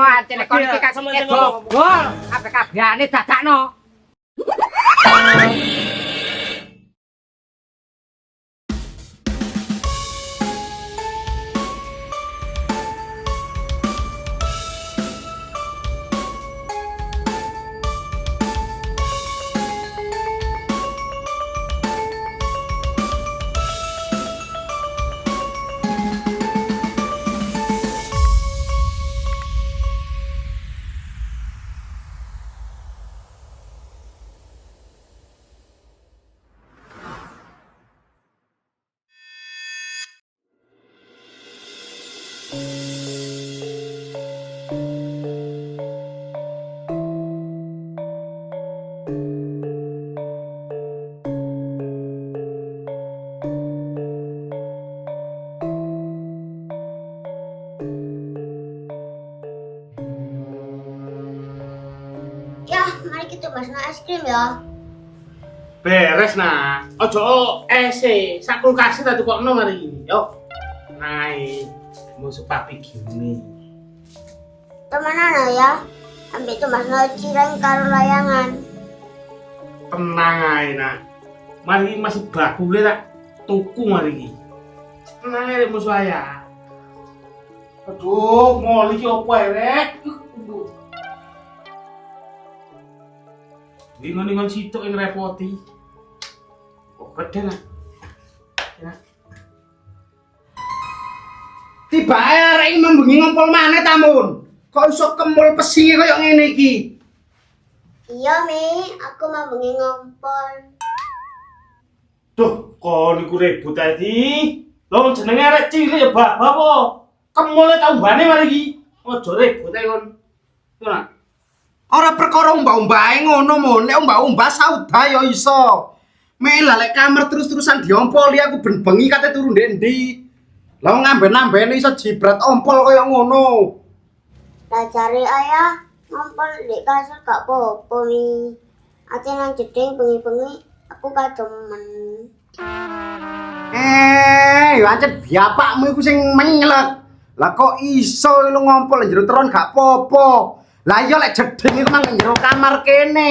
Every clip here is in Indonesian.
antene kon iki kasih dogol. Kabeh-kabehane dadakno. Ya, mari kita masuk es krim ya. Beres nah. Ojo ese, sak kulkas tak tukokno mari ini. Yo. Naik musuh papi gini. Temenan ya. Ambil itu masuk cireng karo layangan. Tenang ae nak. Mari masih bakule tak tuku mari iki. Tenang ae musuh ayah. Aduh, moli ki opo ae rek? Ingon-ingon situk yang repoti. Kok gede lah. Ya. Tiba arek iki membengi ngompol maneh ta mun. Kok iso kemul pesi koyo ngene iki? Iya, Mi. Aku mau bengi ngompol. Duh, kok niku ribut tadi. Lho jenenge arek cilik ya babah apa? Kemule tambane mari iki. Ojo ribut ae kon. Ngono. Ora perkara umbah-umbahe ngono mon, nek umbah-umbah sauda ya iso. Melah lek kamar terus-terusan diompoli aku ben bengi kate turu ndi. Lah ngamben-ambene iso jibrat ompol kaya ngono. Lah cari ayah ngompol di kasur gak apa-apa, Mi. Ate nang jeding bengi-bengi aku kademen. Yo ancen biapakmu iku sing menyelek. Lah kok iso lu ngompol njero teron gak apa-apa. Lah iya lek jeding iku mang njero kamar kene.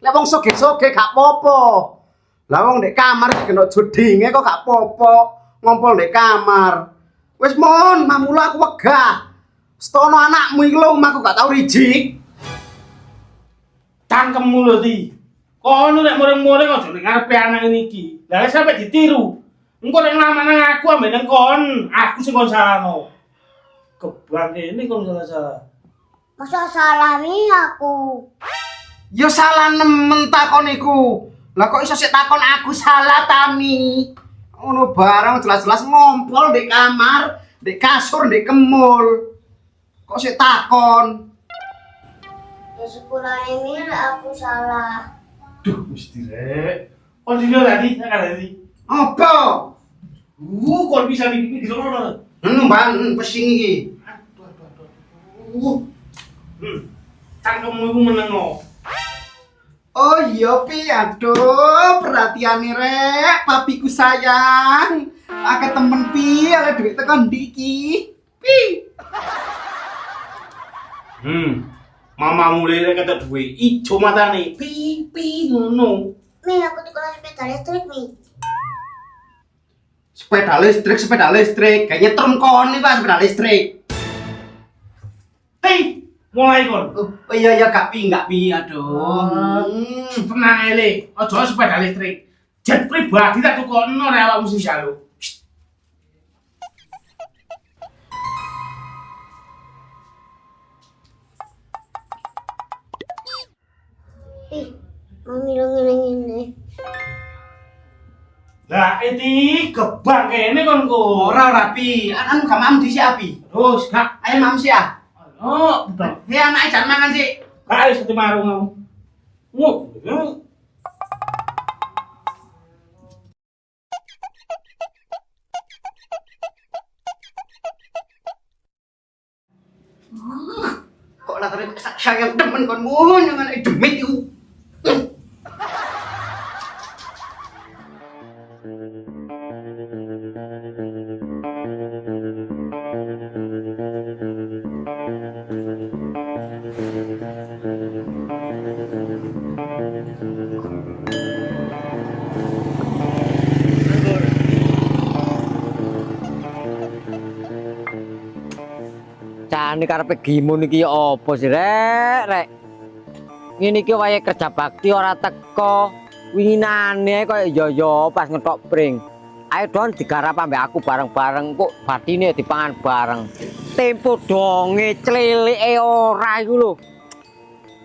Lek wong soge-soge gak apa-apa. Lah wong ndek kamar kena jedinge kok gak apa-apa. Ngompol ndek kamar. Wis mon, mamula aku wegah. Stono anakmu iki lho omahku gak tau rijik. Cangkemmu lho Ti. Kono nek muring-muring aja ning ngarepe anak ini iki. Lah sampe ditiru. Engko nek nglaman nang aku ambek nang kon, aku sing kon salahno. Kebang ini kon salah-salah. Masa salah, Mi, aku? Ya salah nemen takon iku. Lah kok iso sik takon aku salah Tami. Ngono barang jelas-jelas ngompol di kamar, di kasur, di kemul. Kok sik takon? Ya sepulane, Mi, aku salah. Duh, mesti rek. Kon dino tadi, tak tadi. Apa? Kon bisa mikir di rono. Bang, pesing iki. Aduh. Cangkemmu iku menengo. Oh iya Pi, aduh perhatiane rek, papiku sayang. Akeh temen Pi, oleh duit tekan ndi iki. Pi. Mamamu lere kata duwe ijo matane. Pi ngono. Mi, aku tukeran sepeda listrik, Mi. Sepeda listrik. Kayaknya trengkon iki Pak sepeda listrik. Mulai kon. Oh iya Kak Pi, aduh. Tenang ae le. Ojo sepeda listrik. Jet pribadi tak tukono rek awakmu sing jaluk. Mami lo ngene-ngene. Lah iki gebang kene kon kok. Ora Pi. Anakmu gak mam disi Api. Terus gak ayo mam sih ah. Oh, betul. Ya anak jangan makan sih. Gak satu marung kamu. Kok lah terus sayang temen kon mohon jangan demit itu. Lani karepe gimun iki apa sih rek? Ngene iki wayahe kerja bakti ora teko. Winginane koyo yo pas ngetok pring. Ayo Don digarap ambek aku bareng-bareng kok batine dipangan bareng. Tempo donge clelike ora iku lho.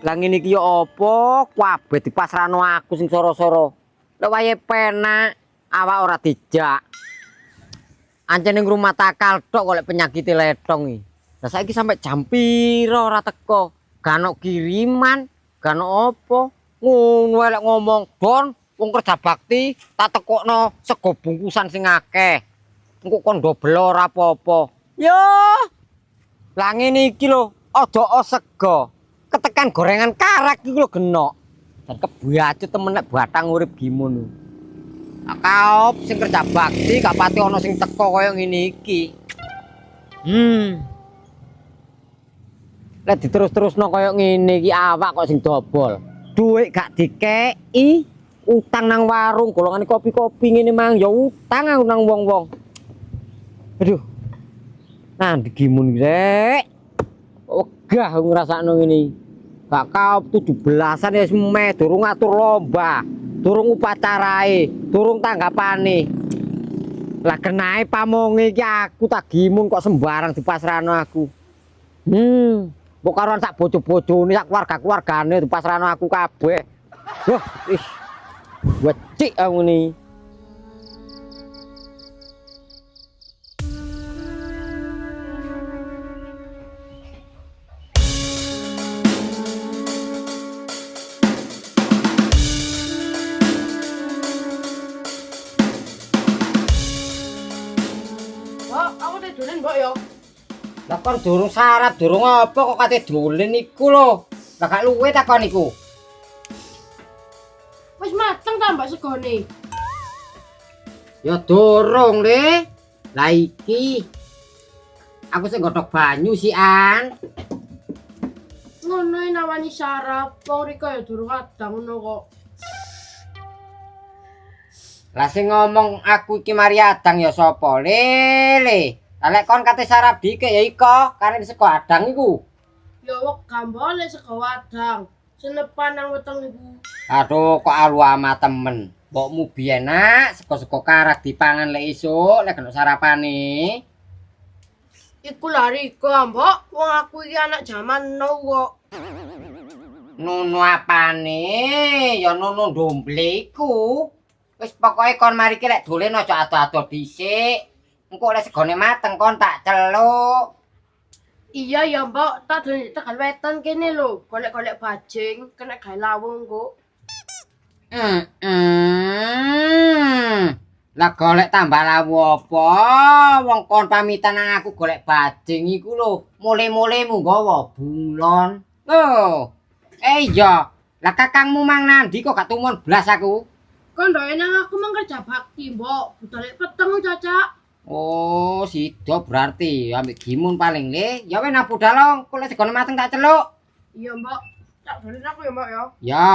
Lah ngene iki yo apa? Kabeh dipasrahno aku sing soro-soro. Lek wayahe penak awak ora dijak. Ancen ning rumah takal tok kok lek penyakit letong iki. Lah saiki sampe jam piro ora teko? Gak ono kiriman, gak ono apa. Ngono lek ngomong, Don, wong kerja bakti tak tekokno sego bungkusan sing akeh. Engko kon dobel ora apa-apa. Yo. Lah ngene iki lho, aja sego. Ketekan gorengan karak iki lho genok. Dan kebuacut temen nek batang urip gimun. Kaop sing kerja bakti gak pati ana sing teko kaya ngene iki. Lek diterus-terusno kaya ngene iki awak kok sing dobol. Duit gak dikei, utang nang warung golongan kopi-kopi ngene mang ya utang aku nang wong-wong. Aduh. Nah, digimun rek. Wegah aku ngrasakno ngene. Gak kaop 17-an wis meh durung ngatur lomba. Durung upacarae, durung tanggapane. Lah kenae pamonge iki aku tak gimun kok sembarang dipasrahno aku. Mbok karuan sak bojo-bojone sak keluarga-keluargane dipasrahno aku kabeh. Wah, ih. Wecik aku ni. Aku udah dolen mbok yo. Lah kon durung sarap, durung apa kok kate dolen iku lho. Lah gak luwe takon iku. Wis mateng ta mbak segone. Ya durung, Le. Lah iki aku sing godhog banyu sih, An. Ngono nawani sarap, wong riko ya durung adang ngono kok. Lah sing ngomong aku iki mari adang ya sapa, Le. Lah lek kon kate sarap dikek ya iko, karena sego adang iku. Ya wek gambole sego wadang. Senepan nang weteng iku. Aduh, kok alu amat temen. Mbokmu biyen nak sego-sego karak dipangan lek esuk, lek kena sarapane. Iku lari kok, Mbok. Wong aku iki anak jaman now kok. Nunu apane? Ya nunu ndomble iku. Wis pokoke kon mari ki lek dolen aja ado-ado dhisik. Engko lek segone mateng kon tak celuk. Iya ya, Mbok. Tak dolen tegal weton kene lho. Golek-golek bajing, kena gawe lawung kok. Lah golek tambah lawu apa? Wong kon pamitan nang aku golek bajing iku lho. Mule-mulemu nggawa bulon. Lho. Iya. Lah kakangmu mang nandi kok gak tumon blas aku? Kon doe nang aku mang kerja bakti, Mbok. Budale peteng cacak. Oh, sido berarti ambek gimun paling Le. Ya wis nang budal kok lek segone mateng tak celuk. Iya, Mbok. Tak dolen aku ya, Mbok ya. Ya,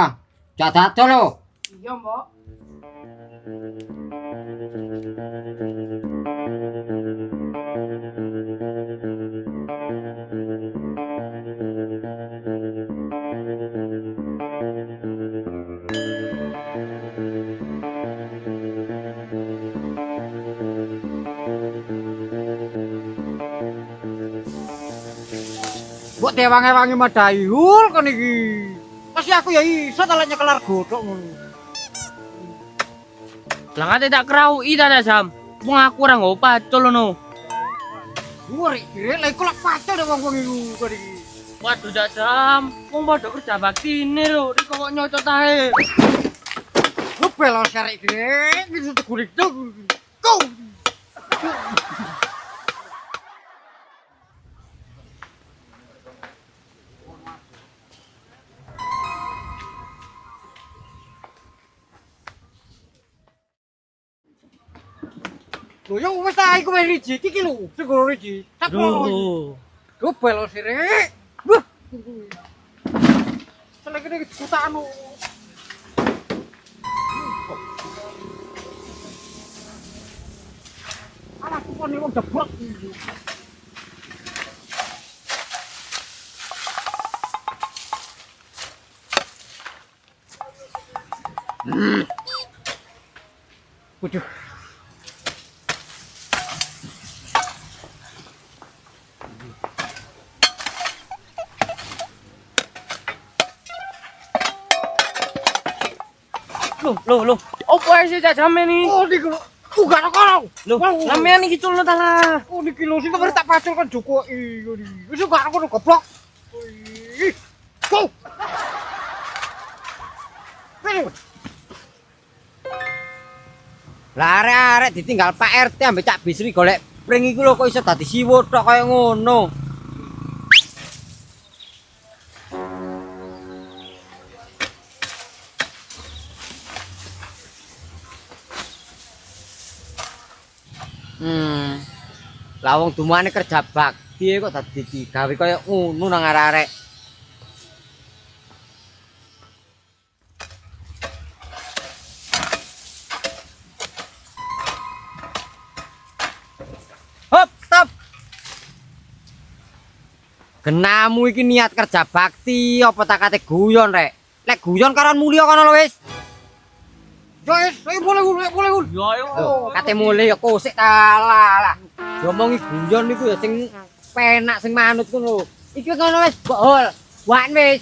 jak dado lho. Iya, Mbok. Mbok tewange-wange madayul kon iki. Masih aku ya iso ta lek nyekelar godhok ngono. Lah kate tak kraui ta Jam. Wong aku ora nggo pacul ngono. Wuri, lek iku lek pacul deh wong-wong iku kon iki. Waduh Jam, wong padha kerja baktine lho, iki kok nyocot ae. Ngepel lo syarik iki, iki tegurik tuh. Go. Lho yo wis ta iku wis riji iki lho, sing riji. Aduh. Ngepel lo syarik. Wah. Selek iki jutaan lho. Alah, kok nih wong jeblok. Waduh. Loh. Opo ae sih cak jame ni? Oh niku bukan kok. Loh, sampean iki culno ta lah. Oh niki lho sing tak pacul kan Joko iki. Wis gak ngono goblok. Ih. Go. Lah arek-arek ditinggal Pak RT ambek Cak Bisri golek pring iku lho kok iso dadi siwut tok kaya ngono. Lah wong dumane kerja bakti kok dadi digawe kaya ngono nang arek-arek. Hop, stop. Genamu iki niat kerja bakti apa tak kate guyon rek? Lek guyon karon mulya kono lho wis. Yo wis, boleh. Yo ayo. Kate mulih ya kosik ta lah. Diomongi guyon niku ya sing penak sing manut ngono. Iki ngono wis bol. Wan wis.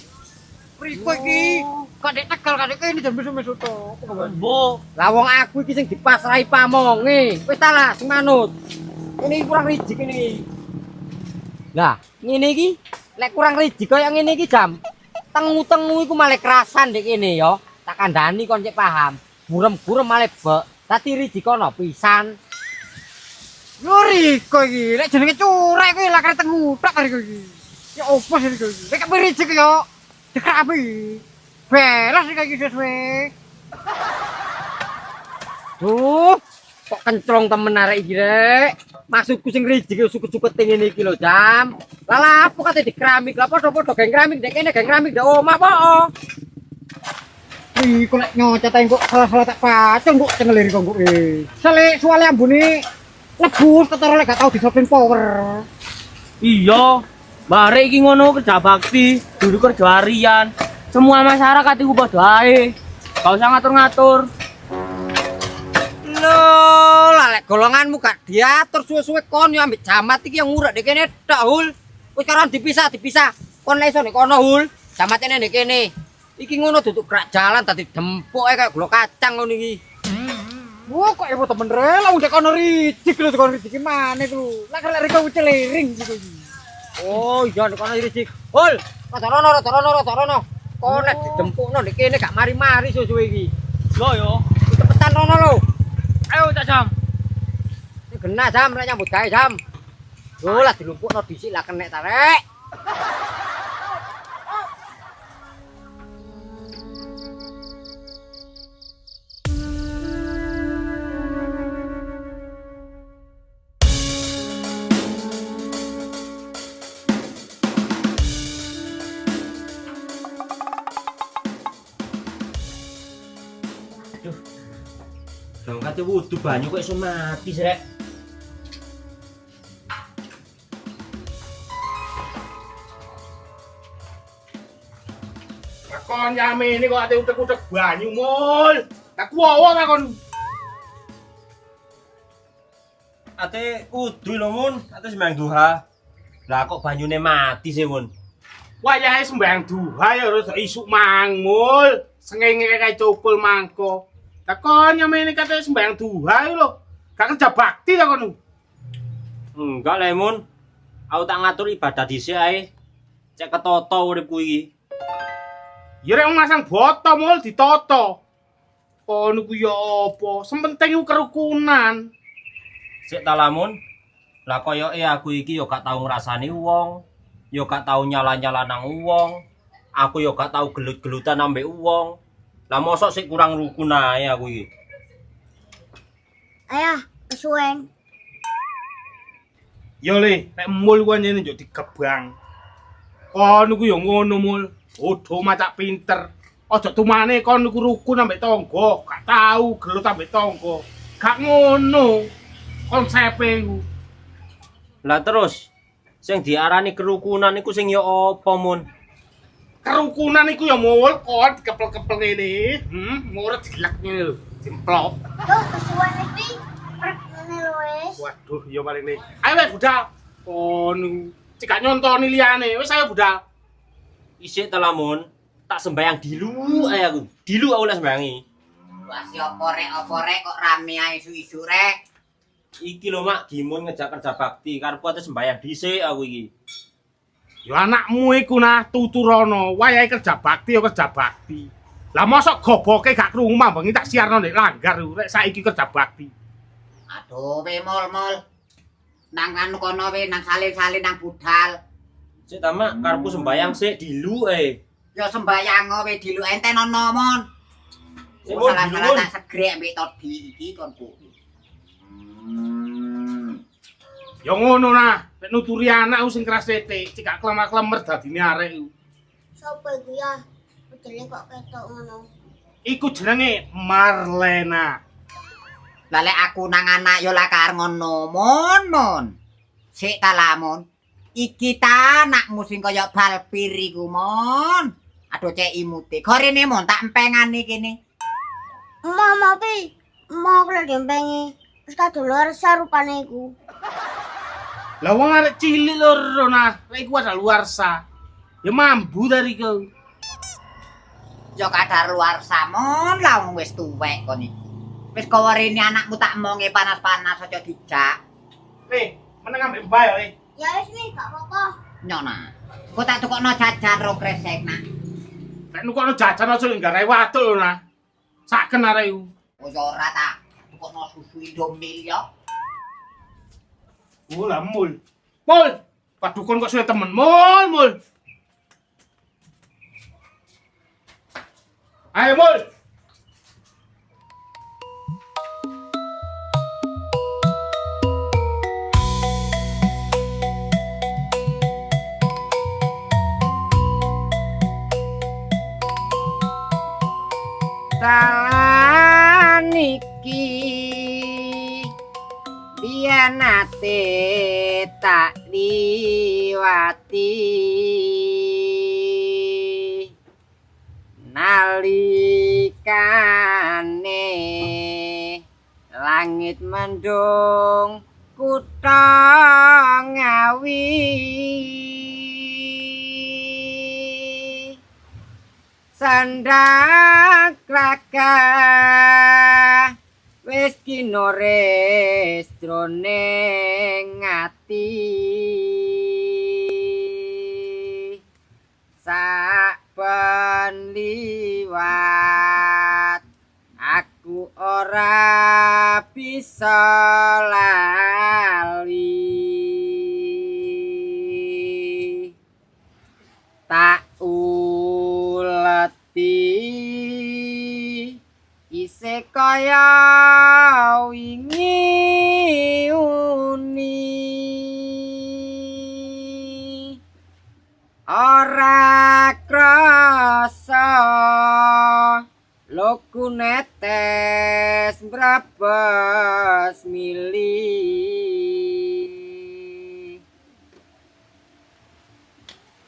Riko iki kok dek tegal kadek kene jan mesu-mesu to. Bo, Lah wong aku iki sing dipasrahi pamonge. Wis ta lah sing manut. Ini kurang rijik ini. Lah, ngene iki lek kurang rijik kaya ngene iki jam. Tengu-tengu iku malah kerasan ndek kene ya. Tak kandhani kon cek paham. Burem-burem malah bek. Dadi rijik kono pisan. Yo Riko iki, lek jenenge curek kuwi lah kare tengu tok Riko iki. Ya opo sih Riko iki? Lek berijik yo. Dikrapi. Beres iki sesuai. Duh, kok kenclong temen arek iki rek. Maksudku sing rijik suket-suket ngene iki lho, Jam. Lah apa kate di keramik? Lah padha-padha geng keramik ndek kene geng keramik ndek omah po. Riko lek nyocet kok salah-salah tak pacul kok cengelir kok kok. Sale soalé ambune lebus ketara lek gak tau disopin power. iya. Bare iki ngono kerja bakti, dulu kerja harian. Semua masyarakat iku padha ae. Gak usah ngatur-ngatur. Loh, lah lek golonganmu gak diatur suwe-suwe kon yo ambek jamat iki yang ngurek ndek kene tok, Hul. Wis karon dipisah. Kon lek iso ndek kono, Hul. Jamatene ndek kene. Iki ngono duduk gerak jalan tadi dempuk ae kaya gula kacang ngono iki. Wah kok ibu temen rela udah kono rijik lho kono rijik mana itu. Lah lek Riko celiring gitu iki. Oh, iya ndek kono rijik. Hul, rada rono. Kon nek didempukno ndek kene gak mari-mari suwe-suwe iki. Yo. Cepetan rono lho. Ayo cak jam. Ini genah Jam, lek nyambut gawe Jam. Lho lah dilumpukno dhisik lah kenek ta rek. Dong kate wudu banyu kok iso mati sih rek. Kon nyame ini kok ate utek-utek banyu mul. Tak kuwowo ta kon. Ate wudu lho mun, ate sembayang duha. Lah kok banyune mati sih mun. Wayahe sembayang duha ya terus isuk mangul. Sengenge kae cukul mangko. Lah kon nyame ini kate sembayang duha lho. Gak kerja bakti ta kon. Enggak le mun. Aku tak ngatur ibadah dhisik ae. Cek ketoto uripku iki. Ya rek masang boto mul ditoto. Kono ku ya apa? Sempenting iku kerukunan. Sik ta lamun. Lah koyoke aku iki yo gak tau ngrasani wong, yo gak tau nyala-nyala nang wong. Aku yo gak tau gelut-gelutan ambek wong. Lah mosok sik kurang rukun ae aku iki. Ayah, kesuwen. Yo le, nek mul ku anjene yo digebang. Kono ku yo ngono mul. Odo macak pinter. Aja tumane kon niku rukun ambek tangga, gak tau gelut ambek tangga. Gak ngono konsepe iku. Lah terus sing diarani kerukunan iku sing yo apa mun? Kerukunan iku ya mul kon dikepel-kepel ngene. Murid jelek ngene lho, jemplok. Yo kesuwen iki. Rek ngene lho wis. Waduh, ya paling nih. Ayo wes budal. Kon cekak nyontoni liyane. Wis ayo budal. Isik ta lamun, tak sembayang dilu ae aku. Dilu aku lek sembayangi. Wasi opo rek kok rame ae isu-isu rek. Iki lho Mak, gimun ngejak kerja bakti karepku ate sembayang dhisik aku iki. Yo anakmu iku nah tuturono, wayahe kerja bakti ya kerja bakti. Lah mosok goboke gak krungu mambengi tak siarno nek langgar rek saiki kerja bakti. Aduh, we mol. Nang anu kono we nang salin-salin nang budal. Sik ta Mak, karepku sembayang sik dilu ae. Ya sembayang we dilu enten ono mon. Sik Salah-salah dilu. tak segrek mbek todi iki konku. Ya ngono nah, nek nuturi anak sing keras titik, cekak klemak-klemer dadine arek iku. Sopo iku ya? Bedele kok ketok ngono. Iku jenenge Marlena. Lah lek aku nang anak ya lah kar ngono mon. Sik ta lamun. Iki ta anakmu sing kaya balpir iku mon. Aduh cek imute. Gorene mon tak empengane kene. Mama pi, mau kalau diempengi. Terus kadang luar sarupane iku. Lah wong arek cilik lho nah, lek iku ada luarsa. Ya mambu dari kau. Ya kadar luar samon lah wong wis tuwek kon iki. Wis kowe rene anakmu tak monge panas-panas aja dijak. Meneng ambek mbah ya, Ya wis nih, gak apa-apa. Nyona. Kok tak tukokno jajan ro kresek nak. Nek nukono jajan aja nggarai waduk lho nah. Saken arek iku. Wis ora ta. Tukokno susu Indomil ya. Lah mul. Mul. Pak dukun kok suwe temen. Mul. Ayo mul. Dalan iki pianate tak liwati nalikane langit mendung kutha Ngawi sandak raka wis kinores jroning ati saben liwat aku ora bisa lali tak uleti isih kaya wingi uni ora krasa loku netes mrebes mili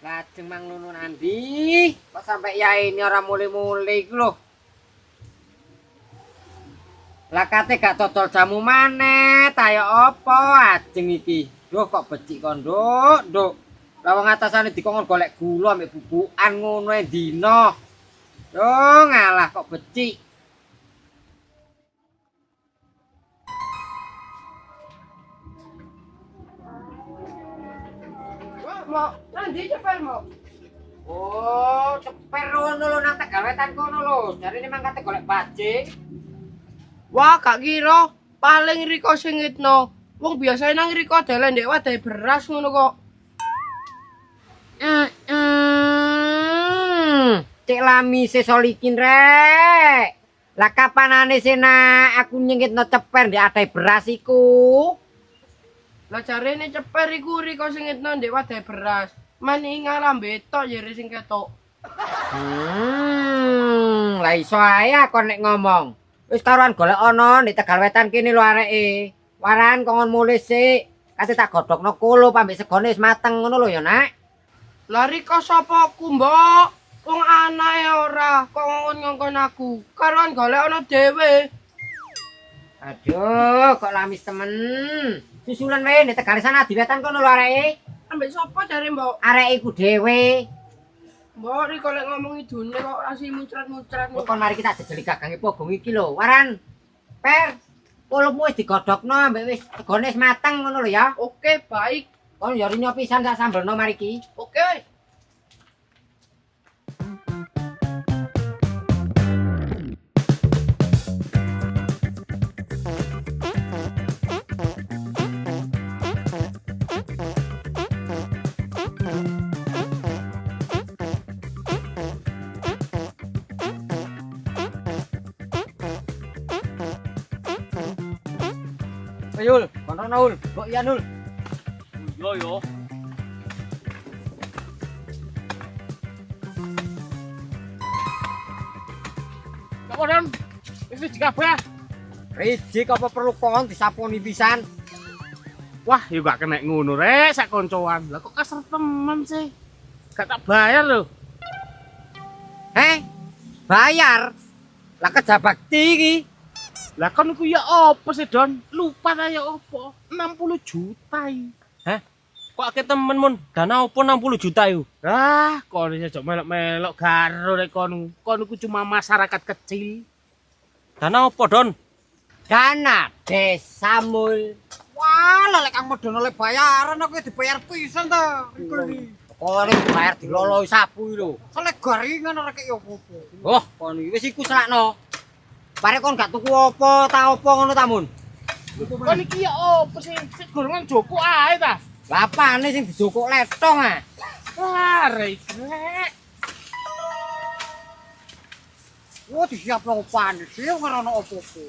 lajeng mang nunun andi kok sampai ya ini orang mulai-mulai iku lho lah kate gak totol jamu maneh tayo apa ajeng iki duh kok becik kon nduk lah wong atasane dikon golek gula ambek bubukan ngono e dina yo ngalah kok becik Mau, nanti cepet mau. oh ceper ngono lho nang Tegalwetan kono lho jarine mang kate golek bajing Wah, gak kira paling Riko sing ngitno. Wong biasane nang Riko dalan ndek wadai beras ngono kok. Cek lami sesolikin rek. Lah kapanane sena aku nyengitno ceper ndek adai beras iku. Lah jarene ceper iku Riko sing ngitno ndek wadai beras. Mani ngalambe tok jere sing ketok. Lah iso ae kon nek ngomong. Wis karuan golek ana ndek Tegalwetan kene lho areke. Waran kongon mulih sik. Kate tak godhogno kolo pambek segone wis mateng ngono lho ya, Nak. Lah Riko sapa ku, Mbok? Wong anake ora kok ngongkon aku. Karoan golek ana dhewe. Aduh, kok lamis temen. Susulan wae nek Tegal sana diwetan kono lho areke. Ambek sapa jare mbok? Arek iku dhewe. Mbok riko lek ngomong idune kok asih muncrat-muncrat. Kok mari kita jejeli gagange pogong iki lho. Waran. Per. Kulupmu wis digodhogno ambek wis tegone wis mateng ngono lho ya. Oke, baik. Kon yo rino pisan sak sambelno mari iki. Oke. Ayul, kono Nul. Kok iya Nul. Yo. Apa Don? Wis kabeh. Rijik apa perlu kon disaponi pisan? Wah, yo gak kena ngono rek sak koncoan. Lah kok kasar temen sih? Gak tak bayar lho. Bayar. Lah kerja bakti iki. Lah kon iku ya apa sih Don? Lupa ta ya apa? 60 juta iki. Kok akeh temen mon? Dana opo 60 juta yo? Ah, kon iki jok melok-melok garo rek kon. Kon iku cuma masyarakat kecil. Dana opo Don? Dana desa mul. Wah, lah lek kang modal oleh bayaran aku dibayar pisan ta. Iku iki. Kok bayar diloloi sapu iki lho. Selek garingan ora kek yo opo. Oh, kon iki wis iku selakno. Bare kon gak tuku apa ta apa ngono ta mun? Kon iki ya apa sih? Sik golongan Joko ae ta. Lah apane sing dijokok letong ah? Wah, rek. Wah, disiapno opane sih ora ono opo-opo.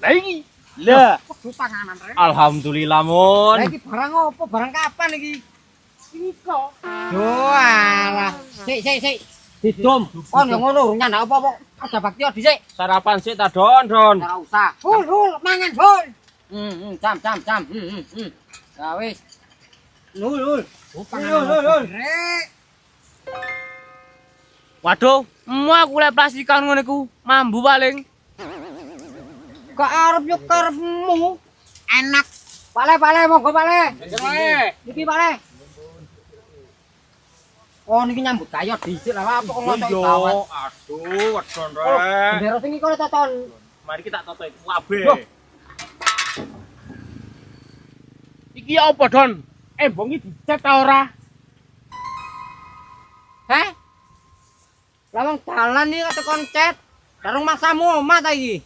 Lah iki. Lah, Kudu panganan rek. Alhamdulillah mon. Lah iki barang apa? Barang kapan iki? iki kok. Walah, sik. Didom. Kon yo ngono nyandak apa-apa. Ada bakti dhisik. Sarapan sik ta Don. Ora usah. Hul, mangan hul. Jam. Ya wis. Nul. Hul. Rek. Waduh, aku lek plastikan ngono iku mambu paling. Kok arep yo karepmu. Enak. Pale monggo pale. Wae. Iki pale. Oh niki nyambut gayo dhisik lah apa kok ngono bawat. Aduh, wedon Bendera sing iki kok toton. Mari kita toto iku kabeh. Loh. Iki apa, Don? Embongi dicat ta ora? Lawang dalan iki kate koncet. Darung maksamu omah ta iki.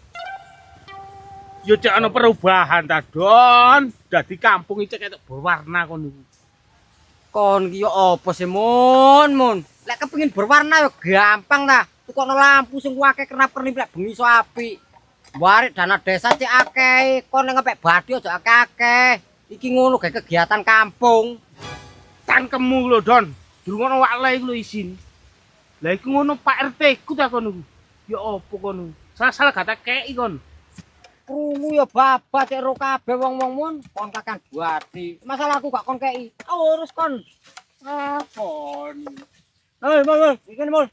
Yo cek ana perubahan ta, Don. Dadi kampung iki ketok berwarna kono iku. Kon ki yo apa sih mun? Lek kepengin berwarna yo gampang ta. Tukokno lampu sing akeh kenap-kenip lek bengi iso apik. Warik dana desa cek akeh, kon ngepek badhe aja akeh-akeh. Iki ngono gawe kegiatan kampung. Cangkemmu lho, Don. Durungono wae iku lho isin. Lah iku ngono Pak RT ku ta kono iku. Ya apa kono? Salah gak tak kei kon. Krungu ya babat cek ro kabeh wong-wong mun kon kakang buati. Masalahku gak kon kei. Urus kon. Kon. Mul. Iki mul.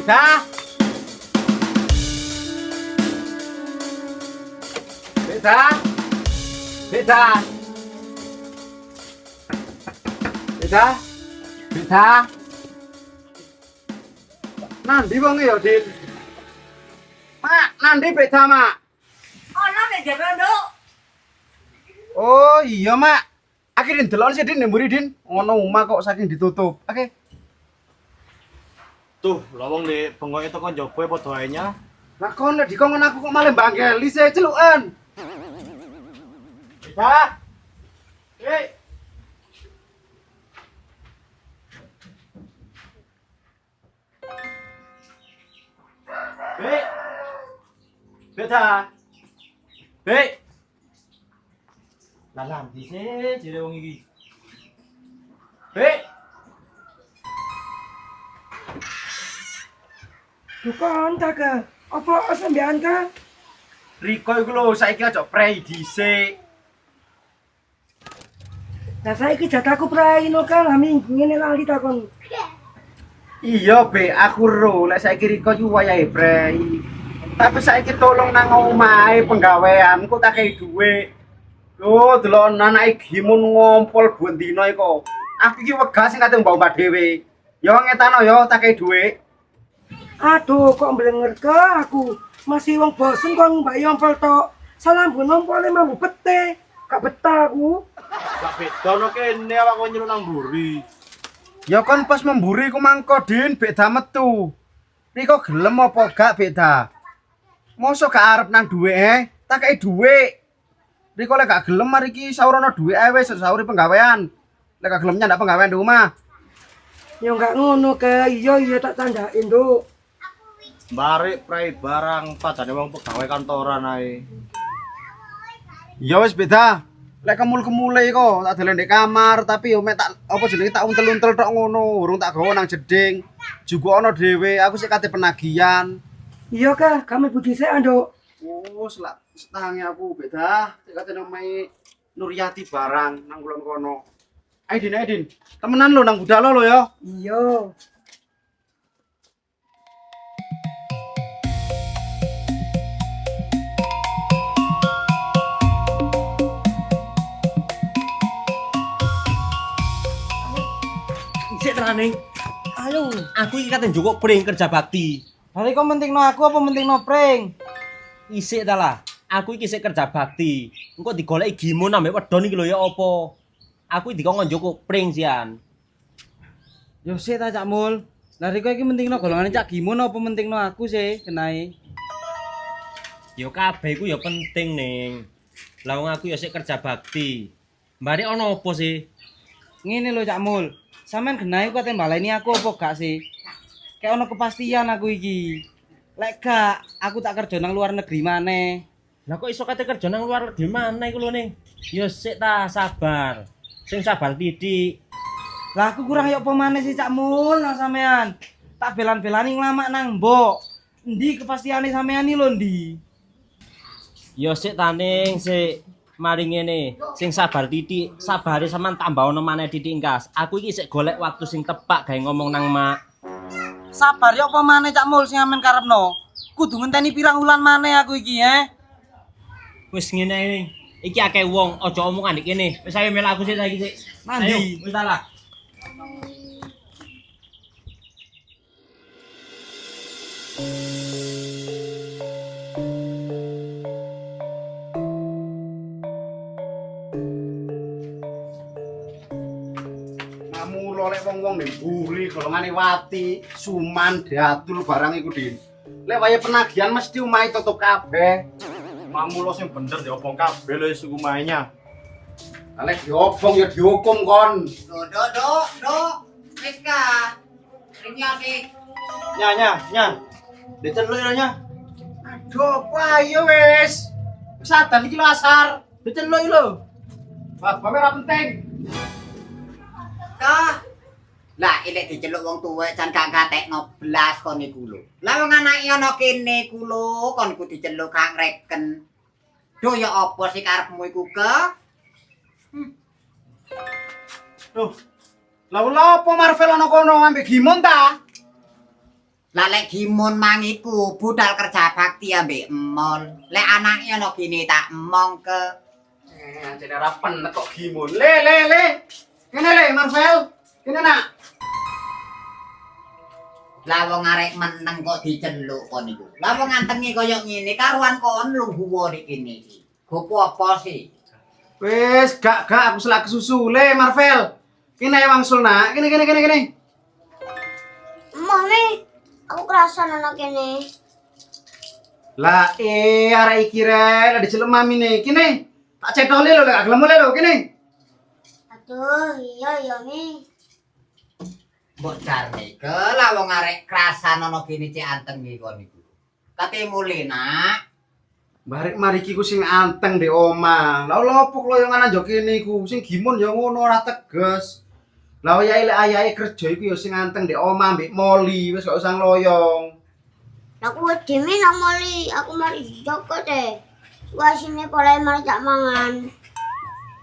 Beda. Nandi wong ya, Din? Mak, nandi beda, Mak. Ono nek dhewe nduk. Oh, iya, Mak. Akhirnya ndelok sih, Din, mburi, Din. Ngono omah kok saking ditutup. Oke. Tuh, lawang di bengoke teko njaba padha ae nya. Lah kon nek dikongkon aku kok malah mbangkeli sih celukan. Beda. Hei. Hei. Beda. Hei. Lah lambi sih jere wong iki. Hei. Bukan tak ke? Apa sampean ka? Riko iku lho saiki aja prei dhisik. Lah saiki jatahku prai no kan, minggu ngene lali takon. Iya, Be, aku ro lek saiki Riko iku wayahe prei. Tapi saiki tolong nang omahe penggawean kok tak kei dhuwit. Lho, delok anake gimun ngompol bendina iku. Aku iki wegah sing kate mbak dhewe. Yo ngetano yo tak kei dhuwit. Aduh, kok mblenger ke aku. Masih wong bosen kok mbak yompol tok. Salam bu nompole mambu pete. Gak betah aku. Gak beda no kene awak kok nyeluk nang mburi. Ya kon pas memburi ku mangko Din beda metu. Riko gelem apa gak beda? Mosok gak arep nang dhuwit tak kei dhuwit. Riko lek gak gelem mari iki saurono dhuwit ae wis sauri penggawean. Lek gak gelemnya ndak penggawean di rumah. Ya gak ngono ke. Iya tak tandain, Nduk. Barik prai barang padane wong pegawai kantoran ae. Ya wis beda. Lek kemul-kemule kok tak delen ndek kamar tapi yo mek tak apa jenenge tak untel-untel tok ngono, urung tak gawa nang jeding. Juga ana dhewe, aku sik kate penagihan. Iya ke, kami budi sik, Nduk. Oh, selak setange aku beda. Sik kate nang mai Nuryati barang nang kulon kono. Aidin, temenan lo nang budal lo ya. Iya. Sik terane. Halo. Aku iki kate njukuk pring kerja bakti. Hari kok mentingno aku apa mentingno pring? Isik ta lah. Aku iki sik kerja bakti. Engko digoleki gimun ambek wedon iki lho ya apa? Aku dikon njukuk pring sian. Yo sik ta Cak Mul. Lah riko iki mentingno golongane Cak Gimun apa mentingno aku sih kenae? Yo kabeh iku ya penting ning. Lah wong aku ya sik kerja bakti. Mbare ana apa sih? Ngene lho Cak Mul. Sampeyan genahe kate baleni aku apa gak sih? Kayak ono kepastian aku iki. Lek gak, aku tak kerja nang luar negeri maneh. Lah kok iso kate kerja nang luar negeri mana iku lho ning? Yo sik ta sabar. Sing sabar titik. Lah aku kurang yo apa maneh sih Cak Mul nang sampean. Tak belan-belani nglamak nang mbok. Endi kepastiane sampean iki lho ndi? Yo sik ta ning sik. Mari ngene, sing sabar titik, sabare sampean tambah ono maneh titik engkas. Aku iki sik golek waktu sing tepak gawe ngomong nang mak. Sabar yo apa maneh Cak Mul sing amen karepno. Kudu ngenteni pirang wulan maneh aku iki, Wis ngene ning. Iki akeh wong, aja omongan iki kene. Wis ayo mel aku sik saiki sik. Mandi. Ayo, wis ta lah. Ngamulo lek wong-wong ning mburi golongane Wati, Suman, Datul barang iku Din. Lek waya penagihan mesti omahe tutup kabeh. Mamulo sing bener diobong kabeh lho isu kumainya. Lek diobong ya dihukum kon. Dok. Wis ka. Ring sik. Nya. Diceluk ya nya. Aduh, apa ayo wis. Sadan iki lho asar. Diceluk iki lho. Wah, bae ora penting. Kah. Lah ilek diceluk wong tuwek jan gak gatekno blas kon iku lho. Lah wong anake ana kene iku lho kon iku diceluk gak ngreken. Duh ya apa sih karepmu iku ke? Loh. Lah apa Marvel ana kono ambek Gimon ta? Lah lek Gimun mang iku budal kerja bakti ambek emol. Lek anake ana kene tak emong ke. Anjene ora penek kok Gimon. Le. Kene le Marvel. Kene nak. Lah wong arek meneng kok diceluk kon iku. Lah wong antenge koyo ngene karuan kon lungguh nek kene iki. Gopo apa sih? Wis gak aku selak kesusu le Marvel. Kene ae wangsul nak. Kene. Mami, aku kerasan anak kene. Lah arek iki re, lah diceluk mami nih. Kene. Tak cetoli lho, gak gelem le lho kene. Aduh, iya Mi. Mbok jarne ke lah wong arek krasan ana kene cek anteng iki kon iku. Kate mule nak. Barek mariki ku sing anteng di omah. Lah opo kloyongan nang kene iku? Sing Gimon ya ngono ora teges. Lah ayahe kerja iku ya sing anteng di omah mbek Moli, wis gak usah ngloyong. Aku wedi nang mali, aku mari Joko deh. Wasine pole mari tak mangan.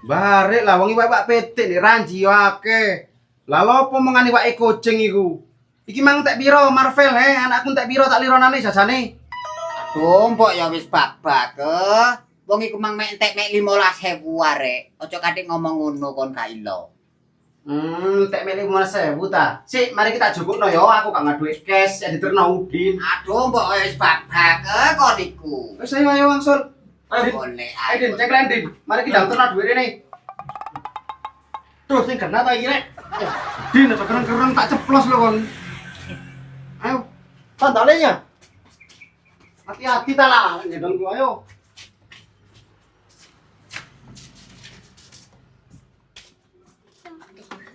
Barek lah wong iwak petik nek ranji yo akeh. Lah lopo mengani iwake kucing iku? Iki mang tek piro Marvel anakku tek piro tak lironane jajane. Aduh, mbok ya wis babak wong iku mang mek entek mek 15.000 arek. Aja kathik ngomong ngono kon gak ilo. Tek mek 15.000 ta. Sik, mari kita jukukno yo, aku gak ngaduwe cash, ya diterno Udin. Aduh, mbok wis babak kon iku. Wis ayo wangsul. Ayo, Boleh ayo Din, cek Din. Mari kita terno duit rene. Tuh sing kena ta iki rek. Din, aja kereng-kereng tak ceplos lho kon. Ayo, sandalenya. Hati-hati ta lah, ngedongku ayo.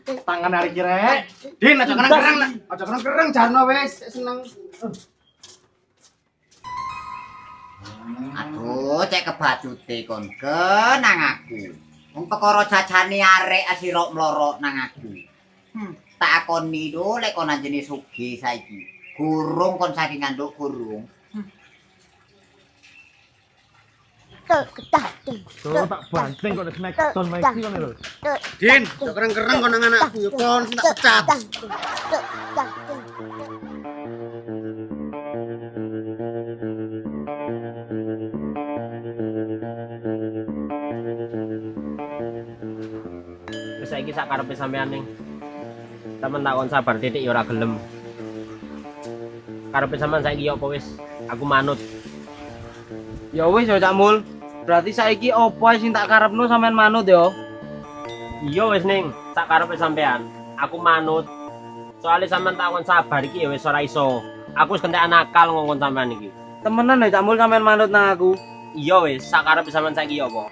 Tangan hari kira. Din, aja kereng-kereng jarno wis, seneng. Aduh, cek kebajute kon nang aku. Wong perkara jajane arek asira mlorok nang aku. Tak akoni lho lek kon anjene sugih saiki. Gurung kon saking nganduk gurung. Tuh tak banting kok nek ton iki kon lho. Din, aja kereng-kereng kon nang anakku yo kon sing tak pecat. Wis saiki sak karepe sampean ning. Temen takon sabar titik ya ora gelem. Karepe sampean saiki apa wis? Aku manut. Ya wis ya Cak Mul. Berarti saiki opo sing tak karepno sampean manut ya? Iya wis ning, sak karepe sampean. Aku manut. Soale sampean takon sabar iki ya wis ora iso. Aku wis kentekan nakal ngongkon sampean iki. Temenan ya Cak Mul sampean manut nang aku. Iya wis, sak karepe sampean saiki apa?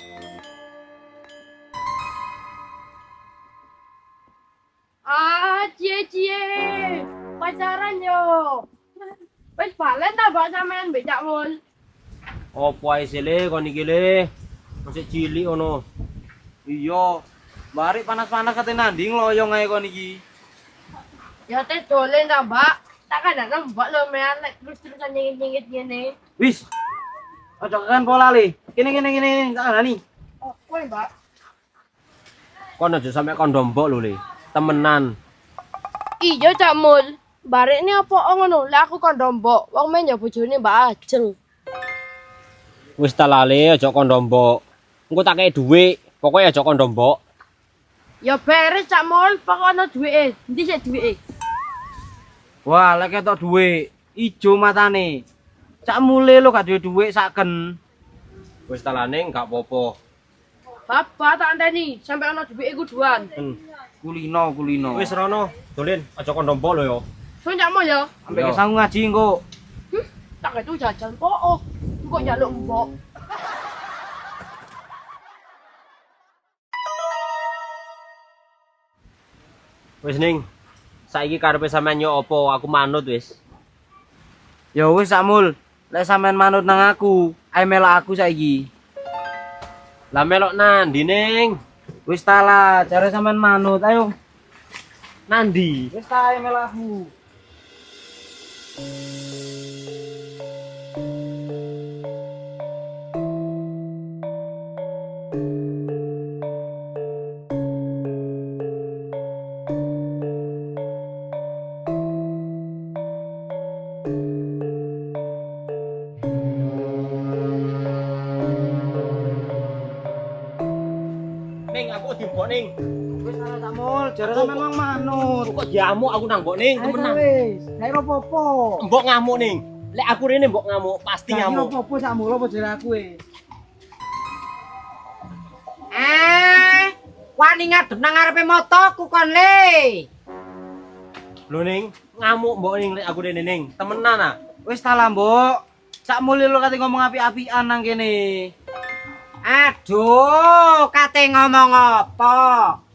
Cie pacaran yo. Wis balen ta mbak sampean mbek Cak Mul. Opo ae sile kon iki le? Masih cilik ngono. Iya. Bari panas-panas kate nanding loyong ae kon iki. Ya teh dolen ta mbak. Tak kadang mbak lo mean lek terus-terusan nyengit-nyengit ngene. Wis. Ojo kan pola le. Kene tak ngani. Oh, kowe mbak. Kon aja sampe kon ndombok lho le. Temenan. Iya Cak Mul. Barek ini apa ngono? Lah aku kon ndombok. Wong men ya bojone Mbak Ajeng. Wis ta lali aja kon ndombok. Engko tak kei dhuwit. Pokoke aja kon ndombok. Ya beres Cak Mul, pokoknya duwike. Endi sik duwike? Wah, lek ketok dhuwit, ijo matane. Cak Mule lo gak duwe dhuwit saken. Wis ta lane gak apa-apa. Bapak tak anteni, sampe ana duwike kuduan. Kulino. Wis rono, dolen aja kon ndombok lho ya. Sun Cak Mul ya. Sampai kesangu ngaji engko. Tak itu jajan kok. Oh, kok njaluk mbok. Wis ning. Saiki karepe sampean yo apa? Aku manut wis. Ya wis Samul, lek sampean manut nang aku, ae melok aku saiki. Lah melok nandi ning? Wis ta lah, jare sampean manut, ayo. Nandi. Wis ta ae melok aku. Ning aku dimbok ning. Wis ta Samul, jare sampean mang manut. Kok diamuk aku nang mbok ning, temenan. Wis, gak apa-apa. Mbok ngamuk ning. Lek aku rene mbok ngamuk, pasti ngamuk. Apa-apa Samul, apa jare aku wis. Wani ngadep nang ngarepe motoku kon le. Lho ning, ngamuk mbok ning lek aku rene ning. Temenan ah. Wis ta lah, Mbok. Sak mule lo kate ngomong api-apian nang kene. Aduh, kate ngomong apa?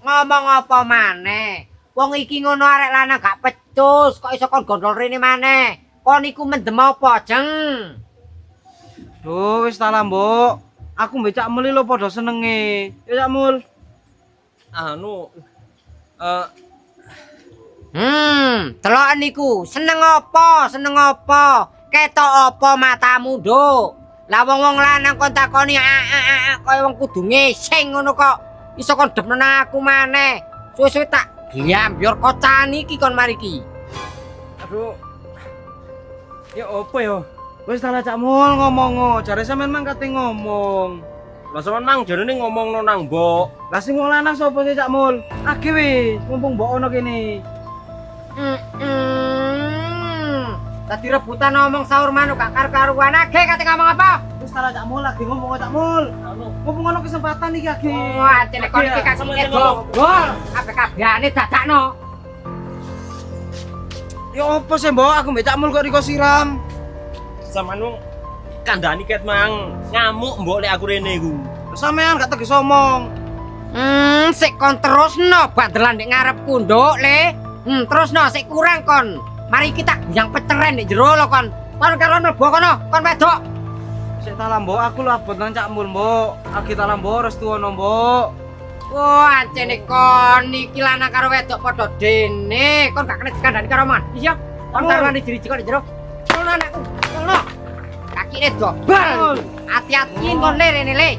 Ngomong apa maneh? Wong iki ngono arek lanang gak pecus, kok iso kon gondol rene maneh? Kon iku mendem apa, Jeng? Duh, wis ta lah, Mbok. Aku mbek Cak Mul lo padha senenge. Ya Cak Mul. Anu Deloken niku seneng apa? Ketok apa matamu, Nduk? Lah wong-wong lanang kon takoni kaya wong kudu ngising ngono kok. Iso kon demen aku maneh. Suwe-suwe tak diambior kocan iki kon mari iki. Aduh. Ya opo yo? Wis salah Cak Mul ngomong jare sampean mang kate ngomong. Lah sampean mang jarene ngomongno nang mbok. Lah sing wong lanang sapa sih Cak Mul? Age wis, mumpung mbok ono kene. Tadi rebutan ngomong sahur manuk gak karu-karuan age kate ngomong apa? Wis salah Cak Mul lagi ngomong Cak Mul. Mumpung ono kesempatan iki age. Wah, telepon iki kasih ngedol. Kabeh kabehane dadakno. Ya opo sih mbok aku mbek Cak Mul kok riko siram. Sampean wong kandhani ket mang ngamuk mbok lek aku rene iku. Sampean gak teges omong. Sik kon terusno bandelan ndek ngarepku, Nduk, Le. Terusno sik kurang kon. Mari kita yang peceren ndek jero lo kon. Kon karo mlebu kono, kon wedok. Sik ta mbok aku lho abot nang Cak Mul, Mbok. Agi ta mbok restu ono, Mbok. Wah, ancene kon iki lanang karo wedok padha dene. Kon gak kena dikandani karo man. Iya, kon karo jeri-jeri kok jero. Ngono anakku, ngono. Kakine dobal. Hati-hati kon le rene le.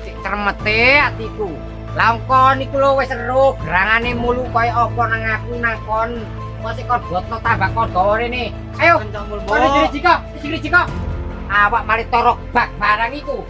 Cek cermete atiku. Lah kon iku lho wis seru, gerangane mulu kaya apa nang aku nang kon. Masih kon botno tambah kon gawa rene. Ayo, kon jeri-jeri kok, jeri-jeri kok. Awak mari torok bak barang iku.